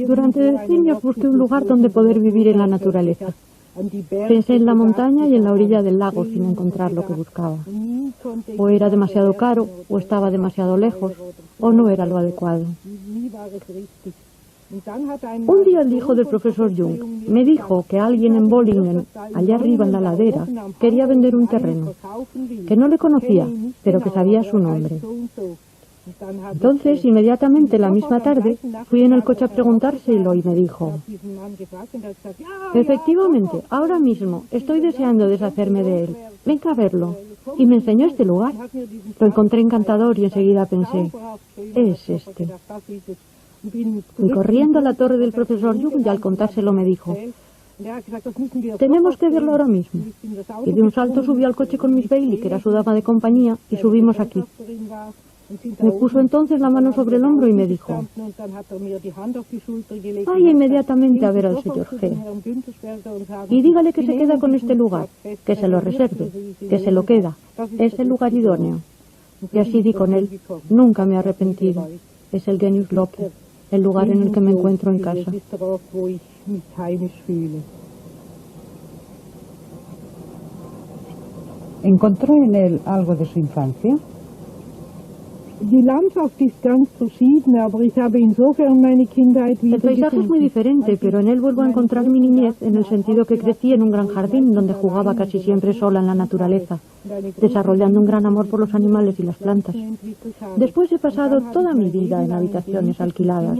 Durante decenios busqué un lugar donde poder vivir en la naturaleza. Pensé en la montaña y en la orilla del lago sin encontrar lo que buscaba. O era demasiado caro, o estaba demasiado lejos, o no era lo adecuado. Un día el hijo del profesor Jung me dijo que alguien en Bollingen, allá arriba en la ladera, quería vender un terreno, que no le conocía, pero que sabía su nombre. Entonces, inmediatamente la misma tarde, fui en el coche a preguntárselo y me dijo: efectivamente, ahora mismo estoy deseando deshacerme de él. Venga a verlo. Y me enseñó este lugar. Lo encontré encantador y enseguida pensé: es este. Fui corriendo a la torre del profesor Jung y al contárselo me dijo: tenemos que verlo ahora mismo. Y de un salto subió al coche con Miss Bailey, que era su dama de compañía, y subimos aquí. Me puso entonces la mano sobre el hombro y me dijo: vaya inmediatamente a ver al señor G. y dígale que se queda con este lugar, que se lo reserve, que se lo queda. Es el lugar idóneo. Y así di con él. Nunca me he arrepentido. Es el Genius Loci, el lugar en el que me encuentro en casa. ¿Encontró en él algo de su infancia? El paisaje es muy diferente, pero en él vuelvo a encontrar mi niñez en el sentido que crecí en un gran jardín donde jugaba casi siempre sola en la naturaleza, desarrollando un gran amor por los animales y las plantas. Después he pasado toda mi vida en habitaciones alquiladas,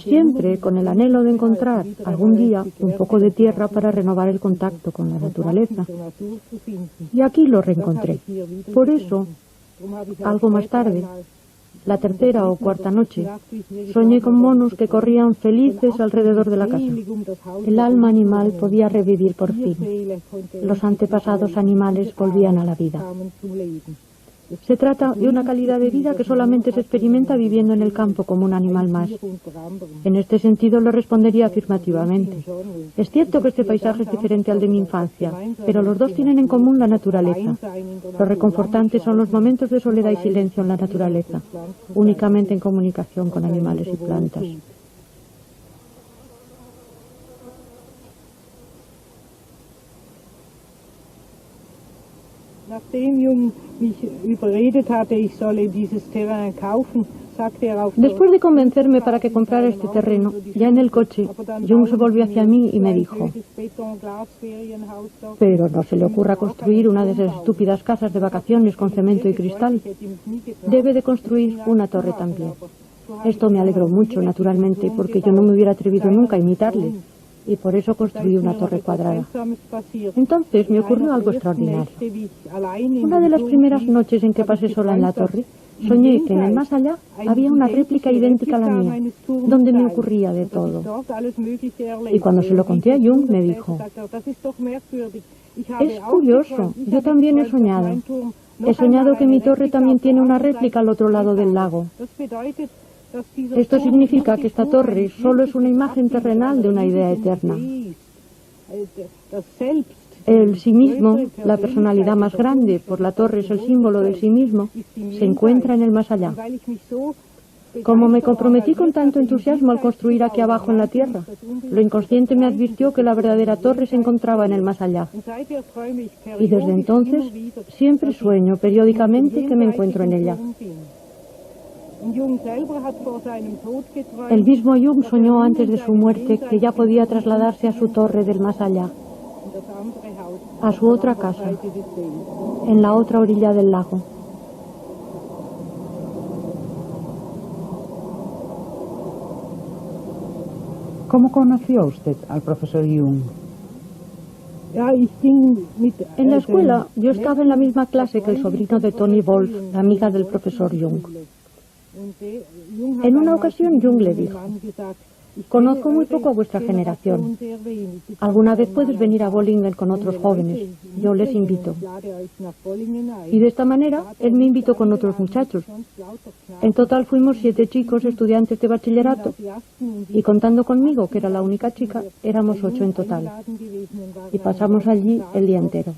siempre con el anhelo de encontrar algún día un poco de tierra para renovar el contacto con la naturaleza. Y aquí lo reencontré. Por eso, algo más tarde, la tercera o cuarta noche, soñé con monos que corrían felices alrededor de la casa. El alma animal podía revivir por fin. Los antepasados animales volvían a la vida. Se trata de una calidad de vida que solamente se experimenta viviendo en el campo como un animal más. En este sentido le respondería afirmativamente. Es cierto que este paisaje es diferente al de mi infancia, pero los dos tienen en común la naturaleza. Lo reconfortante son los momentos de soledad y silencio en la naturaleza, únicamente en comunicación con animales y plantas. Después de convencerme para que comprara este terreno, ya en el coche, Jung se volvió hacia mí y me dijo: pero no se le ocurra construir una de esas estúpidas casas de vacaciones con cemento y cristal. Debe de construir una torre también. Esto me alegró mucho, naturalmente, porque yo no me hubiera atrevido nunca a imitarle. Y por eso construí una torre cuadrada. Entonces me ocurrió algo extraordinario. Una de las primeras noches en que pasé sola en la torre, soñé que en el más allá había una réplica idéntica a la mía, donde me ocurría de todo. Y cuando se lo conté a Jung, me dijo: es curioso, yo también he soñado. He soñado que mi torre también tiene una réplica al otro lado del lago. Esto significa que esta torre solo es una imagen terrenal de una idea eterna. El sí mismo, la personalidad más grande, por la torre es el símbolo del sí mismo, se encuentra en el más allá. Como me comprometí con tanto entusiasmo al construir aquí abajo en la tierra, lo inconsciente me advirtió que la verdadera torre se encontraba en el más allá. Y desde entonces siempre sueño periódicamente que me encuentro en ella. El mismo Jung soñó antes de su muerte que ya podía trasladarse a su torre del más allá, a su otra casa, en la otra orilla del lago. ¿Cómo conoció usted al profesor Jung? En la escuela yo estaba en la misma clase que el sobrino de Toni Wolff, la amiga del profesor Jung. En una ocasión Jung le dijo: conozco muy poco a vuestra generación. Alguna vez puedes venir a Bollingen con otros jóvenes. Yo les invito. Y de esta manera él me invitó con otros muchachos. En total fuimos 7 chicos estudiantes de bachillerato y contando conmigo, que era la única chica, éramos 8 en total. Y pasamos allí el día entero.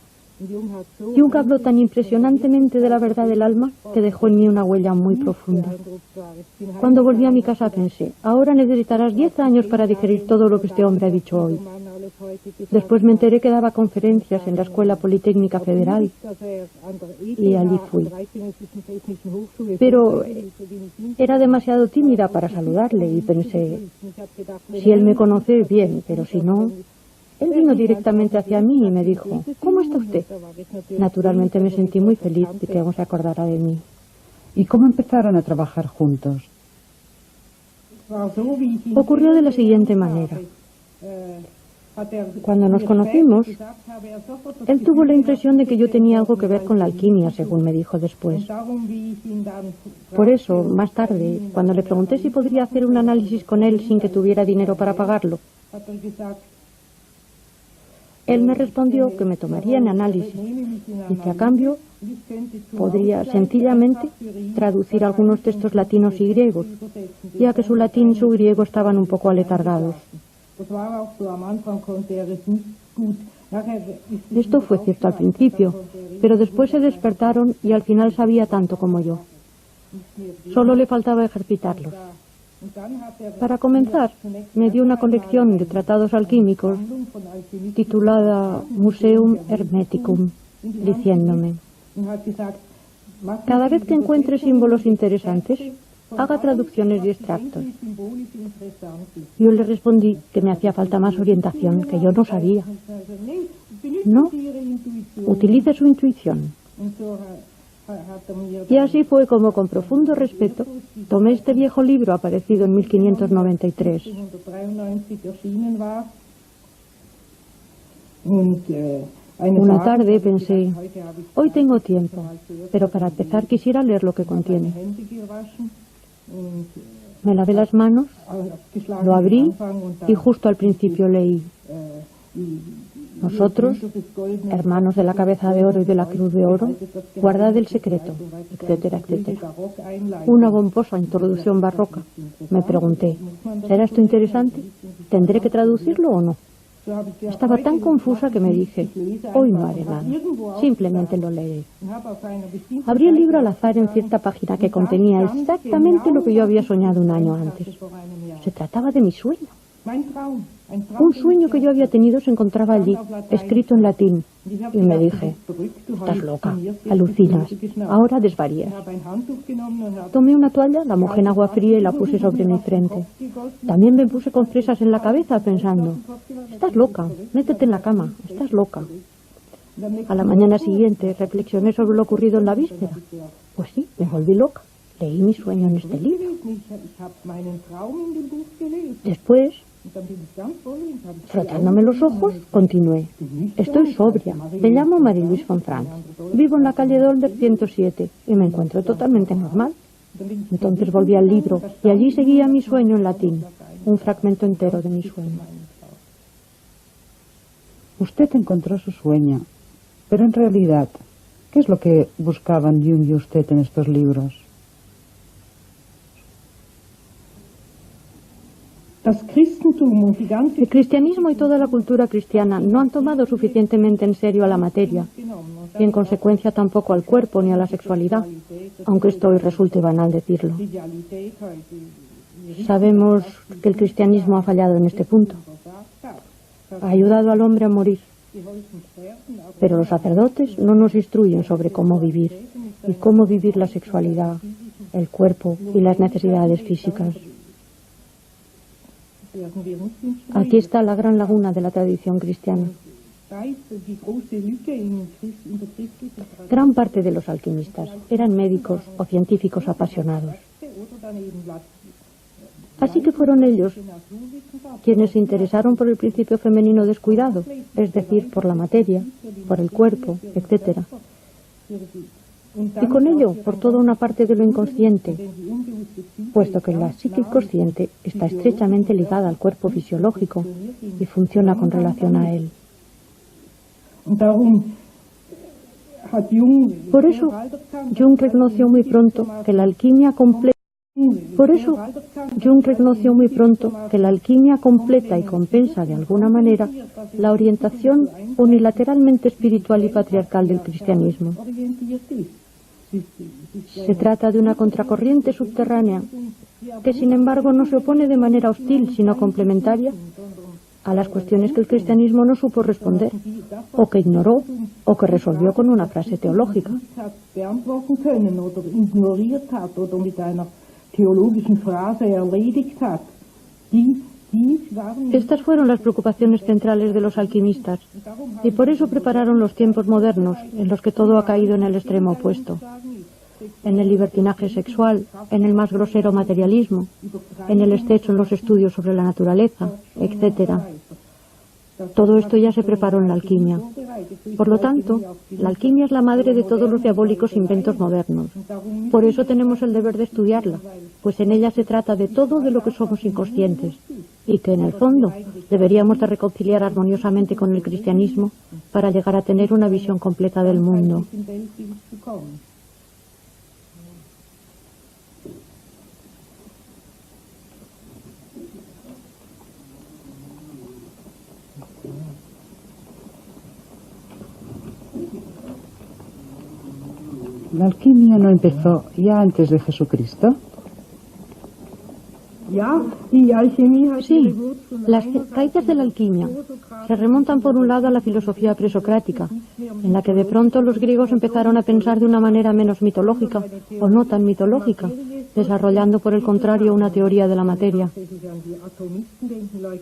Jung habló tan impresionantemente de la verdad del alma que dejó en mí una huella muy profunda. Cuando volví a mi casa pensé, ahora necesitarás 10 años para digerir todo lo que este hombre ha dicho hoy. Después me enteré que daba conferencias en la Escuela Politécnica Federal y allí fui. Pero era demasiado tímida para saludarle y pensé, si él me conoce, bien, pero si no... Él vino directamente hacia mí y me dijo, ¿cómo está usted? Naturalmente me sentí muy feliz de que aún se acordara de mí. ¿Y cómo empezaron a trabajar juntos? Ocurrió de la siguiente manera. Cuando nos conocimos, él tuvo la impresión de que yo tenía algo que ver con la alquimia, según me dijo después. Por eso, más tarde, cuando le pregunté si podría hacer un análisis con él sin que tuviera dinero para pagarlo, él me respondió que me tomaría en análisis y que a cambio podría sencillamente traducir algunos textos latinos y griegos, ya que su latín y su griego estaban un poco aletargados. Esto fue cierto al principio, pero después se despertaron y al final sabía tanto como yo. Solo le faltaba ejercitarlos. Para comenzar, me dio una colección de tratados alquímicos titulada Museum Hermeticum, diciéndome, cada vez que encuentre símbolos interesantes, haga traducciones y extractos. Yo le respondí que me hacía falta más orientación, que yo no sabía. No, utilice su intuición. Y así fue como, con profundo respeto, tomé este viejo libro aparecido en 1593. Una tarde pensé, hoy tengo tiempo, pero para empezar quisiera leer lo que contiene. Me lavé las manos, lo abrí y justo al principio leí: nosotros, hermanos de la cabeza de oro y de la cruz de oro, guardad el secreto, etcétera, etcétera. Una pomposa introducción barroca. Me pregunté, ¿será esto interesante? ¿Tendré que traducirlo o no? Estaba tan confusa que me dije, hoy no haré nada, simplemente lo leeré. Abrí el libro al azar en cierta página que contenía exactamente lo que yo había soñado un año antes. Se trataba de mi sueño. Un sueño que yo había tenido se encontraba allí, escrito en latín, y me dije, estás loca, alucinas, ahora desvarías. Tomé una toalla, la mojé en agua fría y la puse sobre mi frente. También me puse compresas en la cabeza pensando, estás loca, métete en la cama, estás loca. A la mañana siguiente reflexioné sobre lo ocurrido en la víspera. Pues sí, me volví loca, leí mi sueño en este libro. Después, frotándome los ojos, continué. Estoy sobria. Me llamo Marie-Louise von Franz. Vivo en la calle Dolder 107 y me encuentro totalmente normal. Entonces volví al libro y allí seguía mi sueño en latín, un fragmento entero de mi sueño. Usted encontró su sueño, pero en realidad, ¿qué es lo que buscaban Jung y usted en estos libros? El cristianismo y toda la cultura cristiana no han tomado suficientemente en serio a la materia y en consecuencia tampoco al cuerpo ni a la sexualidad, aunque esto hoy resulte banal decirlo. Sabemos que el cristianismo ha fallado en este punto. Ha ayudado al hombre a morir, pero los sacerdotes no nos instruyen sobre cómo vivir y cómo vivir la sexualidad, el cuerpo y las necesidades físicas. Aquí está la gran laguna de la tradición cristiana. Gran parte de los alquimistas eran médicos o científicos apasionados. Así que fueron ellos quienes se interesaron por el principio femenino descuidado, es decir, por la materia, por el cuerpo, etc. Y con ello, por toda una parte de lo inconsciente, puesto que la psique consciente está estrechamente ligada al cuerpo fisiológico y funciona con relación a él. Por eso, Jung reconoció muy pronto que la alquimia completa Por eso, Jung reconoció muy pronto que la alquimia completa y compensa de alguna manera la orientación unilateralmente espiritual y patriarcal del cristianismo. Se trata de una contracorriente subterránea que, sin embargo, no se opone de manera hostil, sino complementaria a las cuestiones que el cristianismo no supo responder, o que ignoró, o que resolvió con una frase teológica. Estas fueron las preocupaciones centrales de los alquimistas, y por eso prepararon los tiempos modernos, en los que todo ha caído en el extremo opuesto. En el libertinaje sexual, en el más grosero materialismo, en el exceso en los estudios sobre la naturaleza, etc. Todo esto ya se preparó en la alquimia. Por lo tanto, la alquimia es la madre de todos los diabólicos inventos modernos. Por eso tenemos el deber de estudiarla, pues en ella se trata de todo de lo que somos inconscientes, y que en el fondo deberíamos de reconciliar armoniosamente con el cristianismo para llegar a tener una visión completa del mundo. ¿La alquimia no empezó ya antes de Jesucristo? Sí, las raíces de la alquimia se remontan por un lado a la filosofía presocrática, en la que de pronto los griegos empezaron a pensar de una manera menos mitológica, o no tan mitológica, desarrollando por el contrario una teoría de la materia.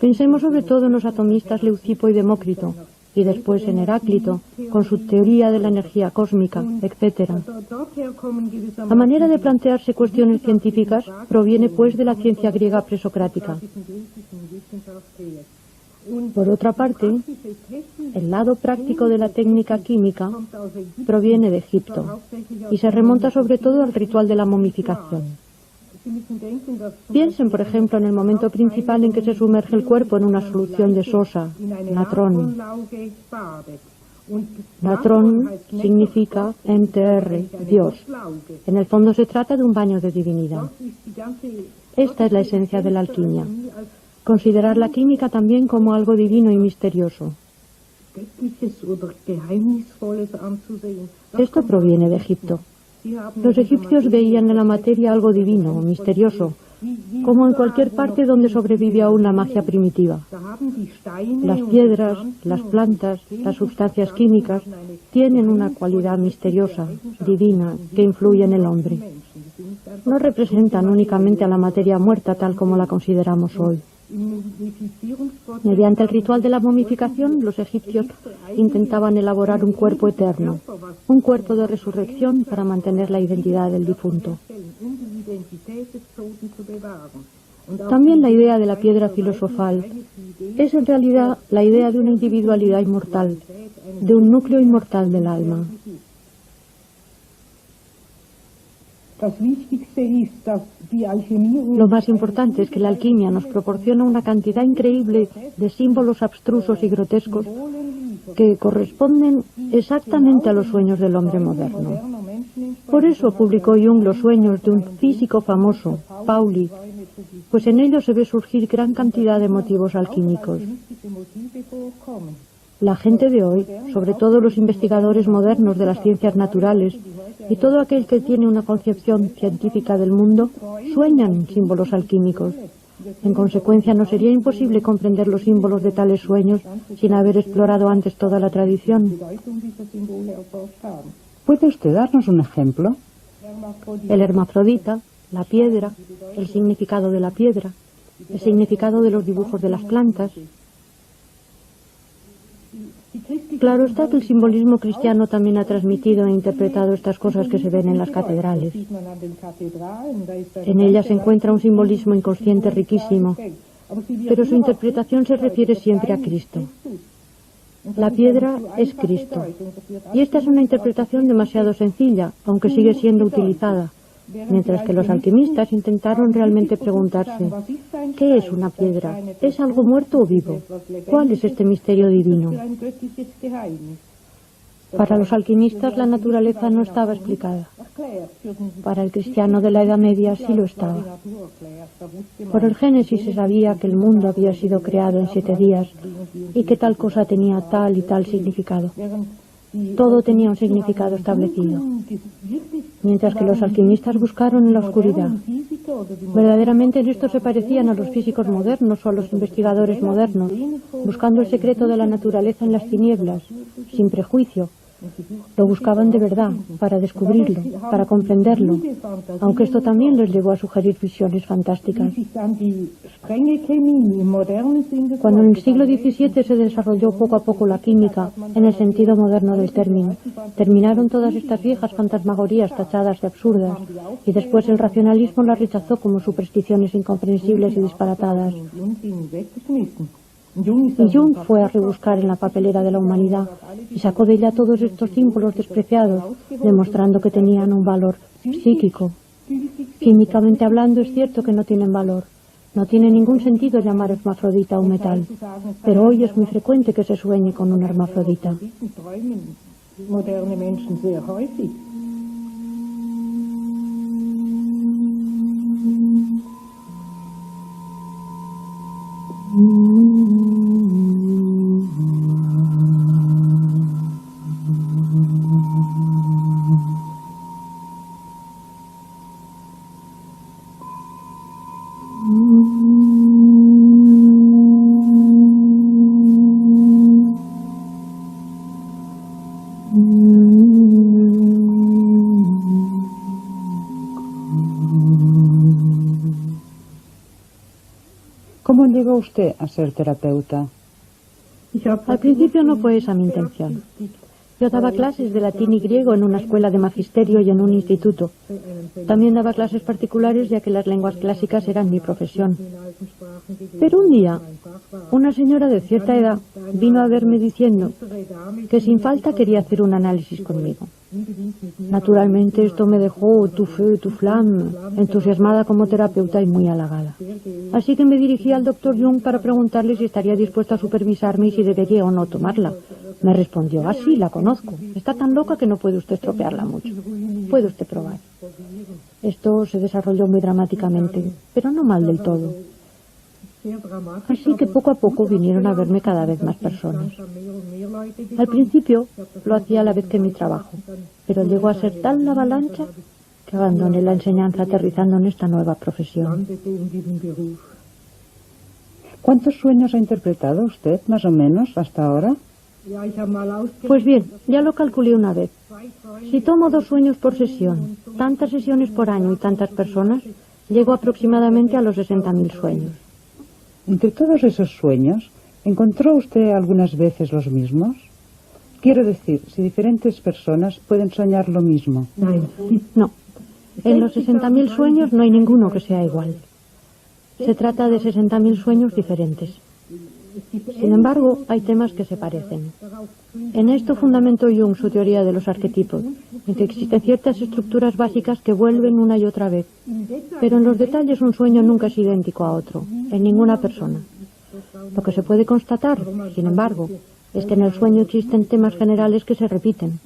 Pensemos sobre todo en los atomistas Leucipo y Demócrito, y después en Heráclito, con su teoría de la energía cósmica, etc. La manera de plantearse cuestiones científicas proviene pues de la ciencia griega presocrática. Por otra parte, el lado práctico de la técnica química proviene de Egipto y se remonta sobre todo al ritual de la momificación. Piensen, por ejemplo, en el momento principal en que se sumerge el cuerpo en una solución de sosa, natrón. Natrón significa MTR, Dios. En el fondo se trata de un baño de divinidad. Esta es la esencia de la alquimia. Considerar la química también como algo divino y misterioso. Esto proviene de Egipto. Los egipcios veían en la materia algo divino, misterioso, como en cualquier parte donde sobrevive aún la magia primitiva. Las piedras, las plantas, las sustancias químicas tienen una cualidad misteriosa, divina, que influye en el hombre. No representan únicamente a la materia muerta tal como la consideramos hoy. Mediante el ritual de la momificación, los egipcios intentaban elaborar un cuerpo eterno, un cuerpo de resurrección para mantener la identidad del difunto. También la idea de la piedra filosofal es en realidad la idea de una individualidad inmortal, de un núcleo inmortal del alma. Lo más importante es que la alquimia nos proporciona una cantidad increíble de símbolos abstrusos y grotescos que corresponden exactamente a los sueños del hombre moderno. Por eso publicó Jung los sueños de un físico famoso, Pauli, pues en ellos se ve surgir gran cantidad de motivos alquímicos. La gente de hoy, sobre todo los investigadores modernos de las ciencias naturales y todo aquel que tiene una concepción científica del mundo, sueñan símbolos alquímicos. En consecuencia, no sería imposible comprender los símbolos de tales sueños sin haber explorado antes toda la tradición. ¿Puede usted darnos un ejemplo? El hermafrodita, la piedra, el significado de la piedra, el significado de los dibujos de las plantas. Claro está que el simbolismo cristiano también ha transmitido e interpretado estas cosas que se ven en las catedrales. En ellas se encuentra un simbolismo inconsciente riquísimo, pero su interpretación se refiere siempre a Cristo. La piedra es Cristo, y esta es una interpretación demasiado sencilla, aunque sigue siendo utilizada. Mientras que los alquimistas intentaron realmente preguntarse, ¿qué es una piedra? ¿Es algo muerto o vivo? ¿Cuál es este misterio divino? Para los alquimistas la naturaleza no estaba explicada. Para el cristiano de la Edad Media sí lo estaba. Por el Génesis se sabía que el mundo había sido creado en 7 días y que tal cosa tenía tal y tal significado. Todo tenía un significado establecido. Mientras que los alquimistas buscaron en la oscuridad. Verdaderamente en esto se parecían a los físicos modernos o a los investigadores modernos, buscando el secreto de la naturaleza en las tinieblas, sin prejuicio. Lo buscaban de verdad, para descubrirlo, para comprenderlo, aunque esto también les llevó a sugerir visiones fantásticas. Cuando en el siglo XVII se desarrolló poco a poco la química, en el sentido moderno del término, terminaron todas estas viejas fantasmagorías tachadas de absurdas, y después el racionalismo las rechazó como supersticiones incomprensibles y disparatadas. Y Jung fue a rebuscar en la papelera de la humanidad y sacó de ella todos estos símbolos despreciados, demostrando que tenían un valor psíquico. Químicamente hablando, es cierto que no tienen valor. No tiene ningún sentido llamar hermafrodita a un metal, pero hoy es muy frecuente que se sueñe con un hermafrodita. ¿Cómo llegó usted a ser terapeuta? Al principio no fue esa mi intención. Yo daba clases de latín y griego en una escuela de magisterio y en un instituto. También daba clases particulares ya que las lenguas clásicas eran mi profesión. Pero un día, una señora de cierta edad vino a verme diciendo que sin falta quería hacer un análisis conmigo. Naturalmente esto me dejó tu feu, tu flamme, entusiasmada como terapeuta y muy halagada. Así que me dirigí al doctor Jung para preguntarle si estaría dispuesto a supervisarme y si debería o no tomarla. Me respondió, sí, la conozco. Está tan loca que no puede usted estropearla mucho. Puede usted probar. Esto se desarrolló muy dramáticamente, pero no mal del todo. Así que poco a poco vinieron a verme cada vez más personas. Al principio lo hacía a la vez que mi trabajo, pero llegó a ser tal la avalancha que abandoné la enseñanza aterrizando en esta nueva profesión. ¿Cuántos sueños ha interpretado usted, más o menos, hasta ahora? Pues bien, ya lo calculé una vez. Si tomo 2 sueños por sesión, tantas sesiones por año y tantas personas, llego aproximadamente a los 60.000 sueños. Entre todos esos sueños, ¿encontró usted algunas veces los mismos? Quiero decir, si diferentes personas pueden soñar lo mismo. No. En los 60.000 sueños no hay ninguno que sea igual. Se trata de 60.000 sueños diferentes. Sin embargo, hay temas que se parecen. En esto fundamentó Jung su teoría de los arquetipos, en que existen ciertas estructuras básicas que vuelven una y otra vez. Pero en los detalles un sueño nunca es idéntico a otro, en ninguna persona. Lo que se puede constatar, sin embargo, es que en el sueño existen temas generales que se repiten.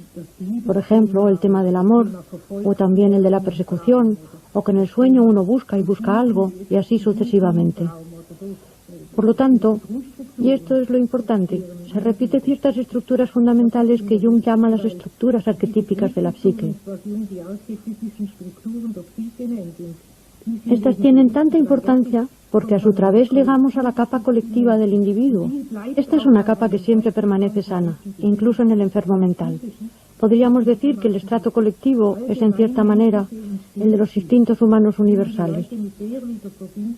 Por ejemplo, el tema del amor, o también el de la persecución, o que en el sueño uno busca y busca algo, y así sucesivamente. Por lo tanto, y esto es lo importante, se repiten ciertas estructuras fundamentales que Jung llama las estructuras arquetípicas de la psique. Estas tienen tanta importancia porque a su través llegamos a la capa colectiva del individuo. Esta es una capa que siempre permanece sana, incluso en el enfermo mental. Podríamos decir que el estrato colectivo es, en cierta manera, el de los instintos humanos universales.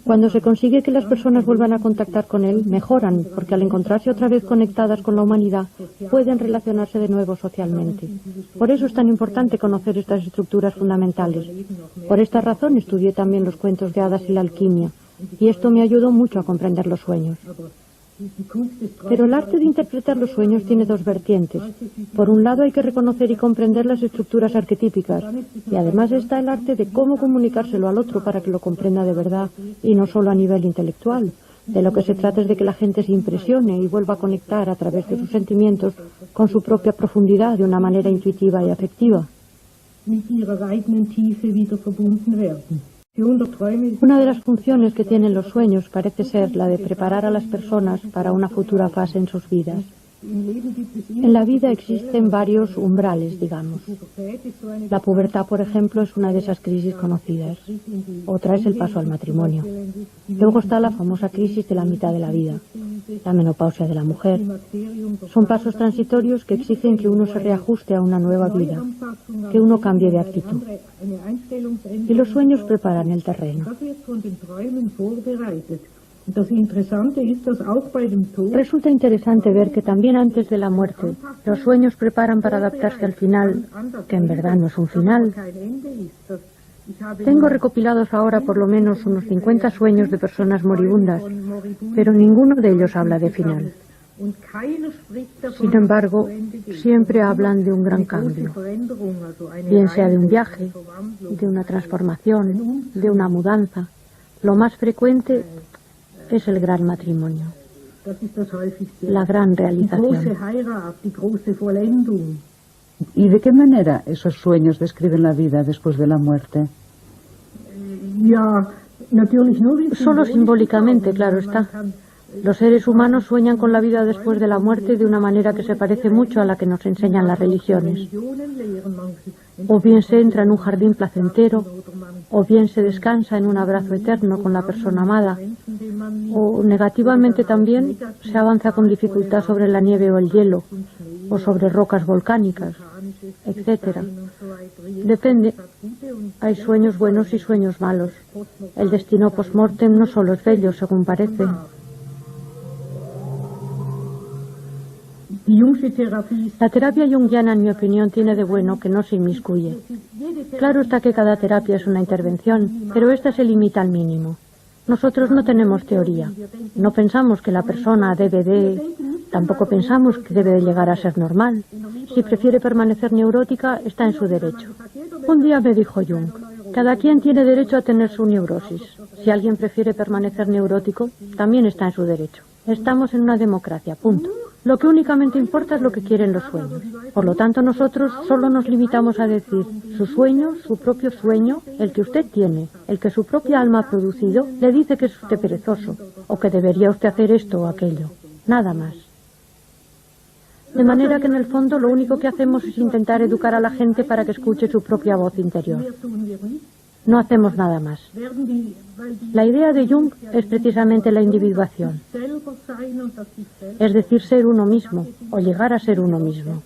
Cuando se consigue que las personas vuelvan a contactar con él, mejoran, porque al encontrarse otra vez conectadas con la humanidad, pueden relacionarse de nuevo socialmente. Por eso es tan importante conocer estas estructuras fundamentales. Por esta razón estudié también los cuentos de hadas y la alquimia, y esto me ayudó mucho a comprender los sueños. Pero el arte de interpretar los sueños tiene 2 vertientes. Por un lado hay que reconocer y comprender las estructuras arquetípicas, y además está el arte de cómo comunicárselo al otro para que lo comprenda de verdad, y no solo a nivel intelectual. De lo que se trata es de que la gente se impresione y vuelva a conectar a través de sus sentimientos con su propia profundidad de una manera intuitiva y afectiva. Una de las funciones que tienen los sueños parece ser la de preparar a las personas para una futura fase en sus vidas. En la vida existen varios umbrales, digamos. La pubertad, por ejemplo, es una de esas crisis conocidas. Otra es el paso al matrimonio. Luego está la famosa crisis de la mitad de la vida, la menopausia de la mujer. Son pasos transitorios que exigen que uno se reajuste a una nueva vida, que uno cambie de actitud. Y los sueños preparan el terreno. Resulta interesante ver que también antes de la muerte, los sueños preparan para adaptarse al final, que en verdad no es un final. Tengo recopilados ahora por lo menos unos 50 sueños de personas moribundas, pero ninguno de ellos habla de final. Sin embargo, siempre hablan de un gran cambio, bien sea de un viaje, de una transformación, de una mudanza. Lo más frecuente es el gran matrimonio, la gran realización. ¿Y de qué manera esos sueños describen la vida después de la muerte? Solo simbólicamente, claro está. Los seres humanos sueñan con la vida después de la muerte de una manera que se parece mucho a la que nos enseñan las religiones. O bien se entra en un jardín placentero, o bien se descansa en un abrazo eterno con la persona amada, o negativamente también se avanza con dificultad sobre la nieve o el hielo, o sobre rocas volcánicas, etc. Depende. Hay sueños buenos y sueños malos. El destino post-mortem no solo es bello, según parece. La terapia junguiana, en mi opinión, tiene de bueno que no se inmiscuye. Claro está que cada terapia es una intervención, pero esta se limita al mínimo. Nosotros no tenemos teoría. No pensamos que la persona debe de... Tampoco pensamos que debe de llegar a ser normal. Si prefiere permanecer neurótica, está en su derecho. Un día me dijo Jung, cada quien tiene derecho a tener su neurosis. Si alguien prefiere permanecer neurótico, también está en su derecho. Estamos en una democracia, punto. Lo que únicamente importa es lo que quieren los sueños. Por lo tanto, nosotros solo nos limitamos a decir su sueño, su propio sueño, el que usted tiene, el que su propia alma ha producido, le dice que es usted perezoso, o que debería usted hacer esto o aquello. Nada más. De manera que en el fondo lo único que hacemos es intentar educar a la gente para que escuche su propia voz interior. No hacemos nada más. La idea de Jung es precisamente la individuación, es decir, ser uno mismo, o llegar a ser uno mismo.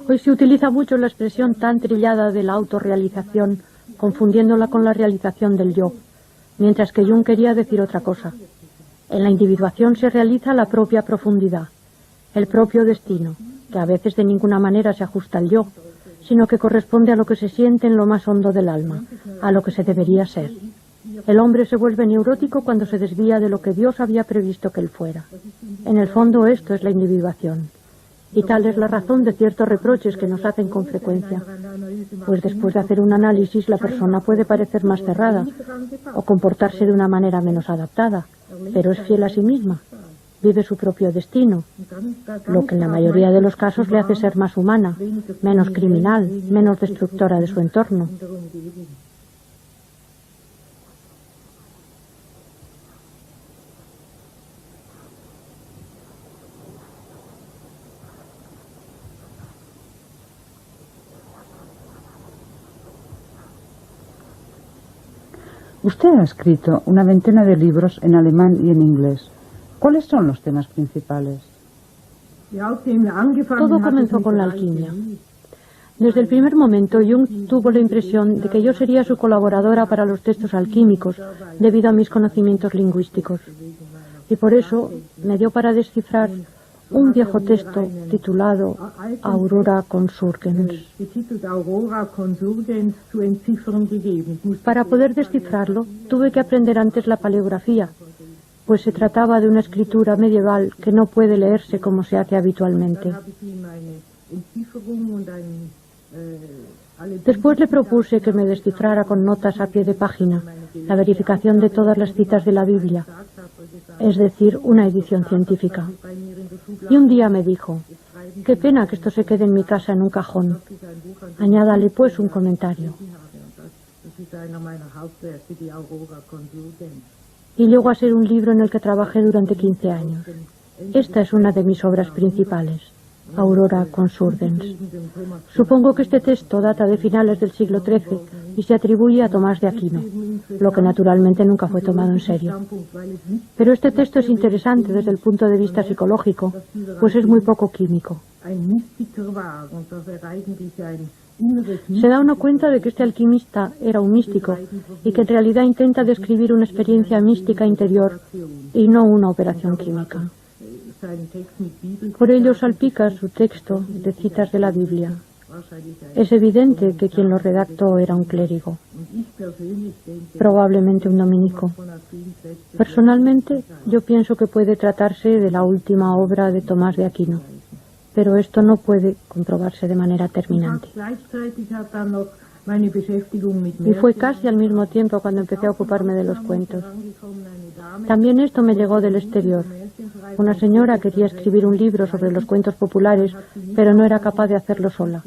Hoy se utiliza mucho la expresión tan trillada de la autorrealización, confundiéndola con la realización del yo, mientras que Jung quería decir otra cosa. En la individuación se realiza la propia profundidad, el propio destino, que a veces de ninguna manera se ajusta al yo, sino que corresponde a lo que se siente en lo más hondo del alma, a lo que se debería ser. El hombre se vuelve neurótico cuando se desvía de lo que Dios había previsto que él fuera. En el fondo esto es la individuación. Y tal es la razón de ciertos reproches que nos hacen con frecuencia. Pues después de hacer un análisis la persona puede parecer más cerrada o comportarse de una manera menos adaptada, pero es fiel a sí misma. Vive su propio destino, lo que en la mayoría de los casos le hace ser más humana, menos criminal, menos destructora de su entorno. Usted ha escrito una veintena de libros en alemán y en inglés. ¿Cuáles son los temas principales? Todo comenzó con la alquimia. Desde el primer momento, Jung tuvo la impresión de que yo sería su colaboradora para los textos alquímicos, debido a mis conocimientos lingüísticos. Y por eso me dio para descifrar un viejo texto titulado Aurora Consurgens. Para poder descifrarlo, tuve que aprender antes la paleografía, pues se trataba de una escritura medieval que no puede leerse como se hace habitualmente. Después le propuse que me descifrara con notas a pie de página la verificación de todas las citas de la Biblia, es decir, una edición científica. Y un día me dijo, Qué pena que esto se quede en mi casa en un cajón. Añádale pues un comentario. Y llegó a ser un libro en el que trabajé durante 15 años. Esta es una de mis obras principales, Aurora Consurdens. Supongo que este texto data de finales del siglo XIII y se atribuye a Tomás de Aquino, lo que naturalmente nunca fue tomado en serio. Pero este texto es interesante desde el punto de vista psicológico, pues es muy poco químico. Se da uno cuenta de que este alquimista era un místico y que en realidad intenta describir una experiencia mística interior y no una operación química. Por ello salpica su texto de citas de la Biblia. Es evidente que quien lo redactó era un clérigo, probablemente un dominico. Personalmente, yo pienso que puede tratarse de la última obra de Tomás de Aquino, pero esto no puede comprobarse de manera terminante. Y fue casi al mismo tiempo cuando empecé a ocuparme de los cuentos. También esto me llegó del exterior. Una señora quería escribir un libro sobre los cuentos populares, pero no era capaz de hacerlo sola.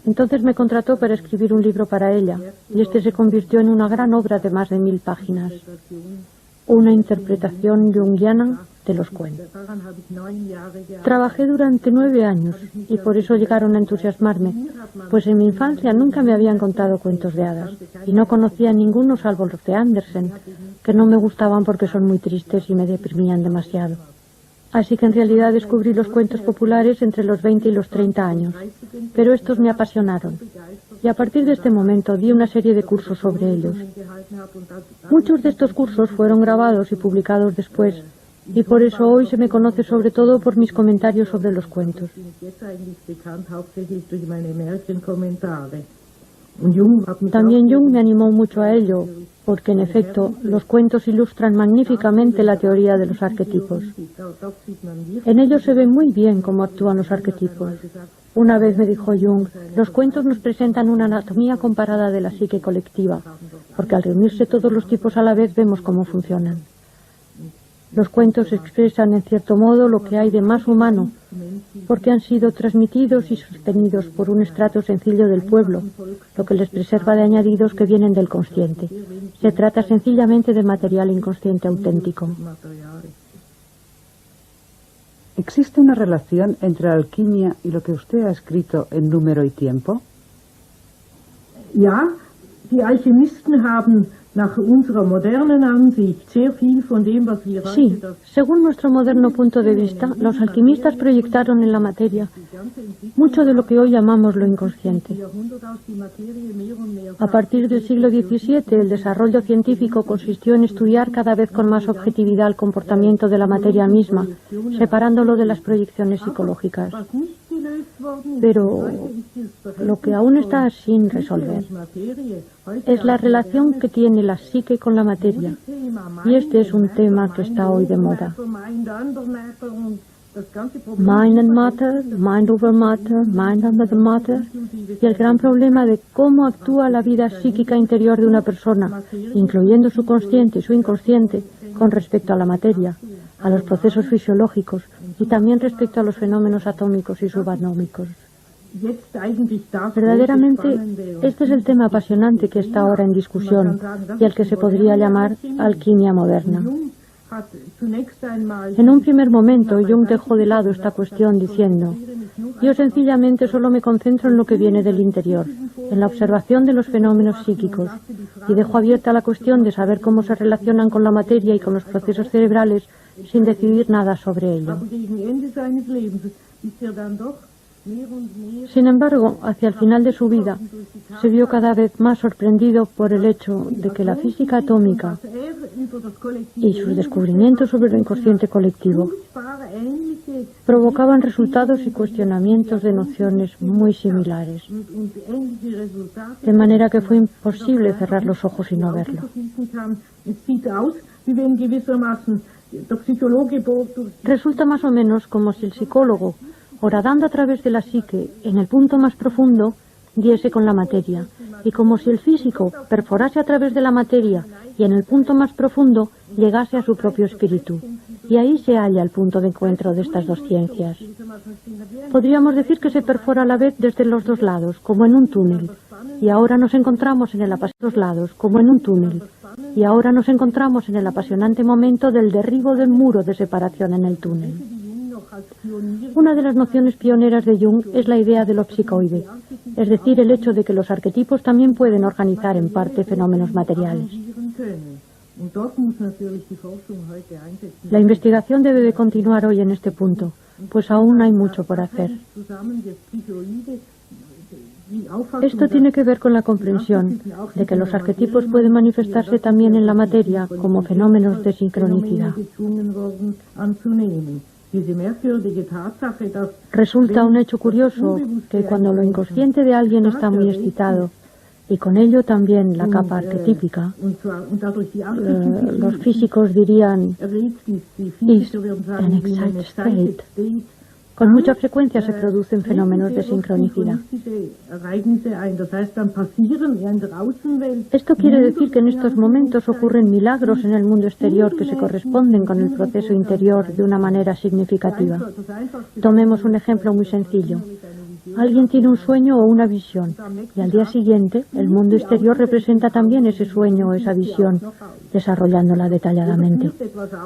Entonces me contrató para escribir un libro para ella, y este se convirtió en una gran obra de más de 1000 páginas. Una interpretación junguiana de los cuentos. Trabajé durante 9 años y por eso llegaron a entusiasmarme, pues en mi infancia nunca me habían contado cuentos de hadas y no conocía ninguno salvo los de Andersen, que no me gustaban porque son muy tristes y me deprimían demasiado. Así que en realidad descubrí los cuentos populares entre los 20 y los 30 años, pero estos me apasionaron. Y a partir de este momento di una serie de cursos sobre ellos. Muchos de estos cursos fueron grabados y publicados después, y por eso hoy se me conoce sobre todo por mis comentarios sobre los cuentos. También Jung me animó mucho a ello, porque en efecto los cuentos ilustran magníficamente la teoría de los arquetipos. En ellos se ve muy bien cómo actúan los arquetipos. Una vez me dijo Jung, los cuentos nos presentan una anatomía comparada de la psique colectiva, porque al reunirse todos los tipos a la vez vemos cómo funcionan. Los cuentos expresan en cierto modo lo que hay de más humano, porque han sido transmitidos y sostenidos por un estrato sencillo del pueblo, lo que les preserva de añadidos que vienen del consciente. Se trata sencillamente de material inconsciente auténtico. ¿Existe una relación entre la alquimia y lo que usted ha escrito en Número y Tiempo? Ja, die Alchemisten haben nach unserer modernen Ansicht sehr viel von dem, was wir Sí, según nuestro moderno punto de vista, los alquimistas proyectaron en la materia mucho de lo que hoy llamamos lo inconsciente. A partir del siglo XVII, el desarrollo científico consistió en estudiar cada vez con más objetividad el comportamiento de la materia misma, separándolo de las proyecciones psicológicas. Pero lo que aún está sin resolver es la relación que tiene la psique con la materia, y este es un tema que está hoy de moda. Mind and matter, mind over matter, mind under the matter, y el gran problema de cómo actúa la vida psíquica interior de una persona, incluyendo su consciente y su inconsciente, con respecto a la materia, a los procesos fisiológicos y también respecto a los fenómenos atómicos y subatómicos. Verdaderamente, este es el tema apasionante que está ahora en discusión y al que se podría llamar alquimia moderna. En un primer momento, Jung dejó de lado esta cuestión diciendo: yo sencillamente solo me concentro en lo que viene del interior, en la observación de los fenómenos psíquicos, y dejo abierta la cuestión de saber cómo se relacionan con la materia y con los procesos cerebrales sin decidir nada sobre ello. Sin embargo, hacia el final de su vida, se vio cada vez más sorprendido por el hecho de que la física atómica y sus descubrimientos sobre lo inconsciente colectivo provocaban resultados y cuestionamientos de nociones muy similares, de manera que fue imposible cerrar los ojos y no verlo. Resulta más o menos como si el psicólogo, horadando a través de la psique en el punto más profundo, diese con la materia, y como si el físico perforase a través de la materia y en el punto más profundo llegase a su propio espíritu. Y ahí se halla el punto de encuentro de estas dos ciencias. Podríamos decir que se perfora a la vez desde los dos lados, como en un túnel. Y ahora nos encontramos en el apasionante momento del derribo del muro de separación en el túnel. Una de las nociones pioneras de Jung es la idea de lo psicoide, es decir, el hecho de que los arquetipos también pueden organizar en parte fenómenos materiales. La investigación debe de continuar hoy en este punto, pues aún hay mucho por hacer. Esto tiene que ver con la comprensión de que los arquetipos pueden manifestarse también en la materia como fenómenos de sincronicidad. Resulta un hecho curioso que cuando lo inconsciente de alguien está muy excitado, y con ello también la capa arquetípica, los físicos dirían is an excited state. Con mucha frecuencia se producen fenómenos de sincronicidad. Esto quiere decir que en estos momentos ocurren milagros en el mundo exterior que se corresponden con el proceso interior de una manera significativa. Tomemos un ejemplo muy sencillo. Alguien tiene un sueño o una visión, y al día siguiente el mundo exterior representa también ese sueño o esa visión, desarrollándola detalladamente.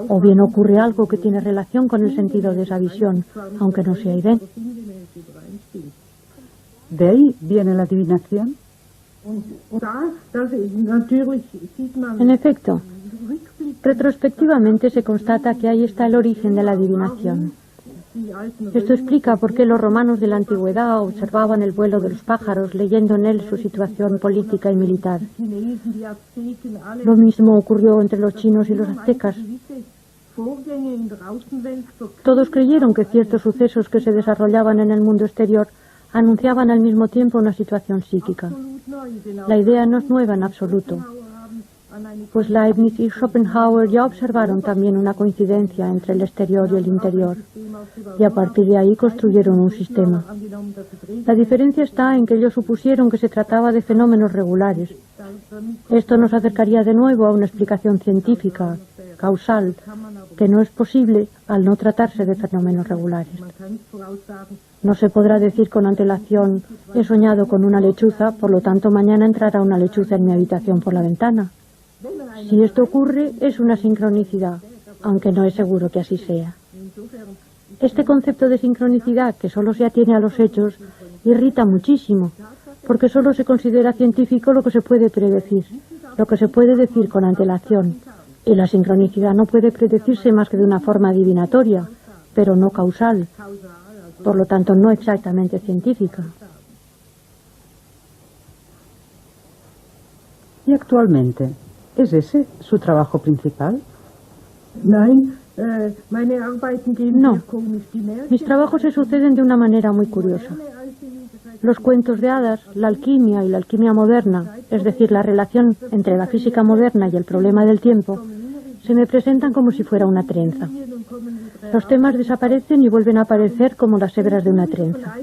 O bien ocurre algo que tiene relación con el sentido de esa visión, aunque no sea idéntico. ¿De ahí viene la adivinación? En efecto, retrospectivamente se constata que ahí está el origen de la adivinación. Esto explica por qué los romanos de la antigüedad observaban el vuelo de los pájaros, leyendo en él su situación política y militar. Lo mismo ocurrió entre los chinos y los aztecas. Todos creyeron que ciertos sucesos que se desarrollaban en el mundo exterior anunciaban al mismo tiempo una situación psíquica. La idea no es nueva en absoluto, pues Leibniz y Schopenhauer ya observaron también una coincidencia entre el exterior y el interior, y a partir de ahí construyeron un sistema. La diferencia está en que ellos supusieron que se trataba de fenómenos regulares. Esto nos acercaría de nuevo a una explicación científica, causal, que no es posible al no tratarse de fenómenos regulares. No se podrá decir con antelación, he soñado con una lechuza, por lo tanto mañana entrará una lechuza en mi habitación por la ventana. Si esto ocurre, es una sincronicidad, aunque no es seguro que así sea. Este concepto de sincronicidad, que solo se atiene a los hechos, irrita muchísimo, porque solo se considera científico lo que se puede predecir, lo que se puede decir con antelación, y la sincronicidad no puede predecirse más que de una forma adivinatoria, pero no causal, por lo tanto no exactamente científica. ¿Y actualmente es ese su trabajo principal? No, mis trabajos se suceden de una manera muy curiosa. Los cuentos de hadas, la alquimia y la alquimia moderna, es decir, la relación entre la física moderna y el problema del tiempo, se me presentan como si fuera una trenza. Los temas desaparecen y vuelven a aparecer como las hebras de una trenza.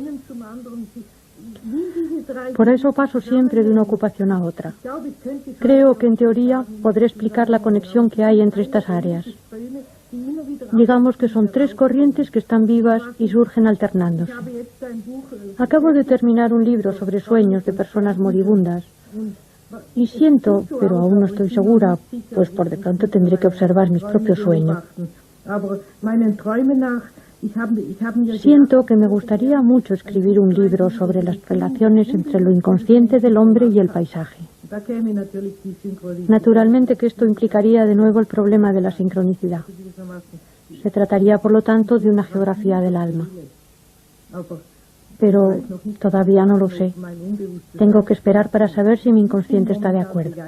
Por eso paso siempre de una ocupación a otra. Creo que en teoría podré explicar la conexión que hay entre estas áreas. Digamos que son tres corrientes que están vivas y surgen alternándose. Acabo de terminar un libro sobre sueños de personas moribundas y siento, pero aún no estoy segura, pues por de pronto tendré que observar mis propios sueños. Siento que me gustaría mucho escribir un libro sobre las relaciones entre lo inconsciente del hombre y el paisaje. Naturalmente que esto implicaría de nuevo el problema de la sincronicidad. Se trataría, por lo tanto, de una geografía del alma. Pero todavía no lo sé. Tengo que esperar para saber si mi inconsciente está de acuerdo.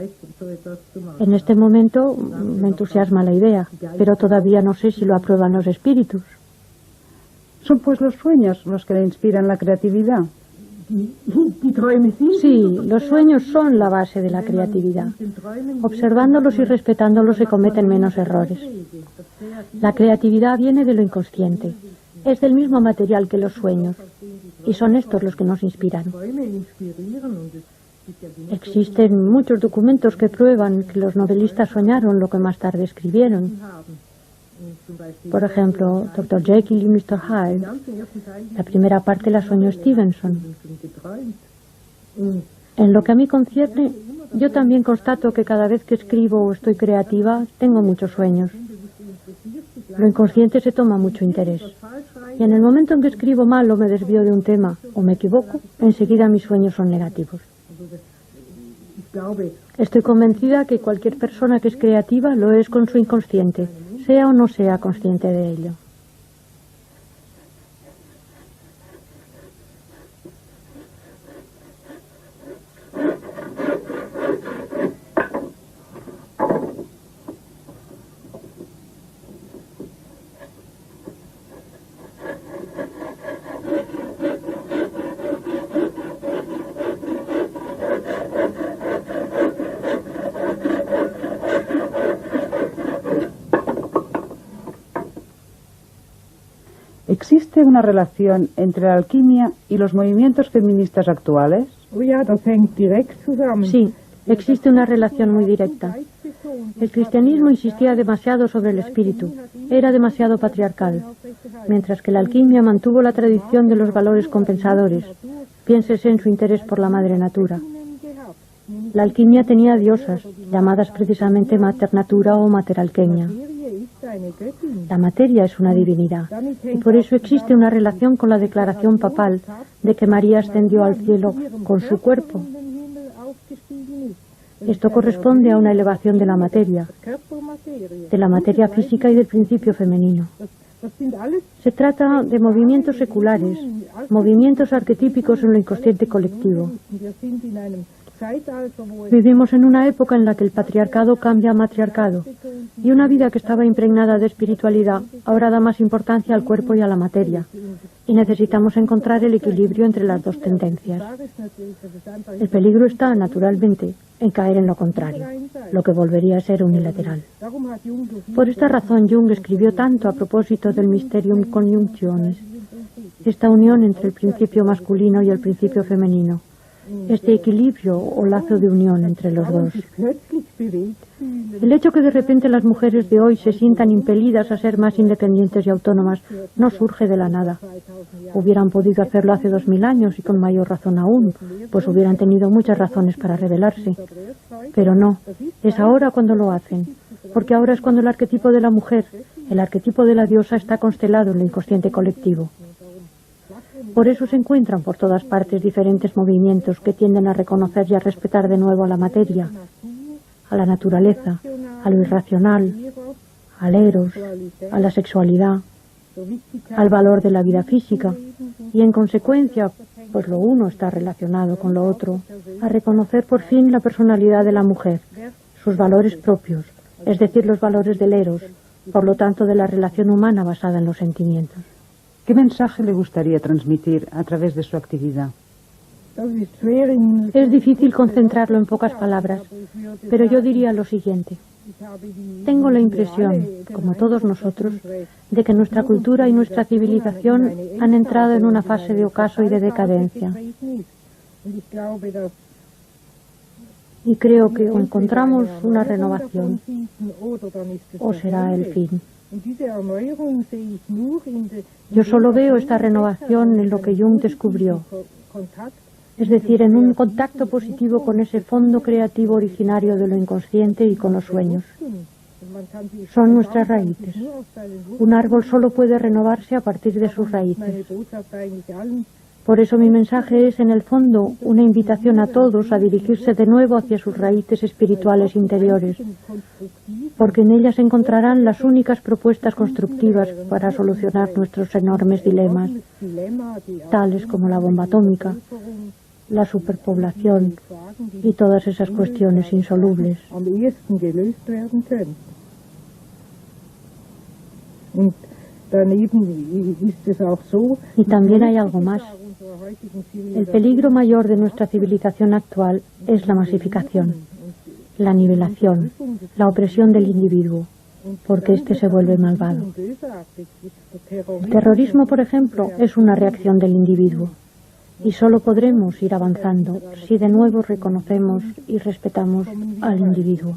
En este momento me entusiasma la idea, pero todavía no sé si lo aprueban los espíritus. ¿Son pues los sueños los que le inspiran la creatividad? Sí, los sueños son la base de la creatividad. Observándolos y respetándolos se cometen menos errores. La creatividad viene de lo inconsciente. Es del mismo material que los sueños. Y son estos los que nos inspiran. Existen muchos documentos que prueban que los novelistas soñaron lo que más tarde escribieron. Por ejemplo, Dr. Jekyll y Mr. Hyde. La primera parte la soñó Stevenson. En lo que a mí concierne, yo también constato que cada vez que escribo o estoy creativa, tengo muchos sueños. Lo inconsciente se toma mucho interés. Y en el momento en que escribo mal o me desvío de un tema o me equivoco, enseguida mis sueños son negativos. Estoy convencida que cualquier persona que es creativa lo es con su inconsciente, sea o no sea consciente de ello. ¿Existe una relación entre la alquimia y los movimientos feministas actuales? Sí, existe una relación muy directa. El cristianismo insistía demasiado sobre el espíritu, era demasiado patriarcal, mientras que la alquimia mantuvo la tradición de los valores compensadores. Piénsese en su interés por la madre natura. La alquimia tenía diosas, llamadas precisamente Mater Natura o Mater Alquemia. La materia es una divinidad, y por eso existe una relación con la declaración papal de que María ascendió al cielo con su cuerpo. Esto corresponde a una elevación de la materia física y del principio femenino. Se trata de movimientos seculares, movimientos arquetípicos en lo inconsciente colectivo. Vivimos en una época en la que el patriarcado cambia a matriarcado, y una vida que estaba impregnada de espiritualidad ahora da más importancia al cuerpo y a la materia, y necesitamos encontrar el equilibrio entre las dos tendencias. El peligro está, naturalmente, en caer en lo contrario, lo que volvería a ser unilateral. Por esta razón Jung escribió tanto a propósito del Mysterium Conjunctionis, esta unión entre el principio masculino y el principio femenino, este equilibrio o lazo de unión entre los dos. El hecho que de repente las mujeres de hoy se sientan impelidas a ser más independientes y autónomas no surge de la nada. Hubieran podido hacerlo hace 2000 años y con mayor razón aún, pues hubieran tenido muchas razones para rebelarse. Pero no, es ahora cuando lo hacen, porque ahora es cuando el arquetipo de la mujer, el arquetipo de la diosa está constelado en el inconsciente colectivo. Por eso se encuentran por todas partes diferentes movimientos que tienden a reconocer y a respetar de nuevo a la materia, a la naturaleza, a lo irracional, al eros, a la sexualidad, al valor de la vida física y, en consecuencia, pues lo uno está relacionado con lo otro, a reconocer por fin la personalidad de la mujer, sus valores propios, es decir, los valores del eros, por lo tanto de la relación humana basada en los sentimientos. ¿Qué mensaje le gustaría transmitir a través de su actividad? Es difícil concentrarlo en pocas palabras, pero yo diría lo siguiente. Tengo la impresión, como todos nosotros, de que nuestra cultura y nuestra civilización han entrado en una fase de ocaso y de decadencia. Y creo que o encontramos una renovación o será el fin. Yo solo veo esta renovación en lo que Jung descubrió, es decir, en un contacto positivo con ese fondo creativo originario de lo inconsciente y con los sueños. Son nuestras raíces. Un árbol solo puede renovarse a partir de sus raíces. Por eso mi mensaje es, en el fondo, una invitación a todos a dirigirse de nuevo hacia sus raíces espirituales interiores, porque en ellas encontrarán las únicas propuestas constructivas para solucionar nuestros enormes dilemas, tales como la bomba atómica, la superpoblación y todas esas cuestiones insolubles. Y también hay algo más. El peligro mayor de nuestra civilización actual es la masificación, la nivelación, la opresión del individuo, porque éste se vuelve malvado. El terrorismo, por ejemplo, es una reacción del individuo, y solo podremos ir avanzando si de nuevo reconocemos y respetamos al individuo.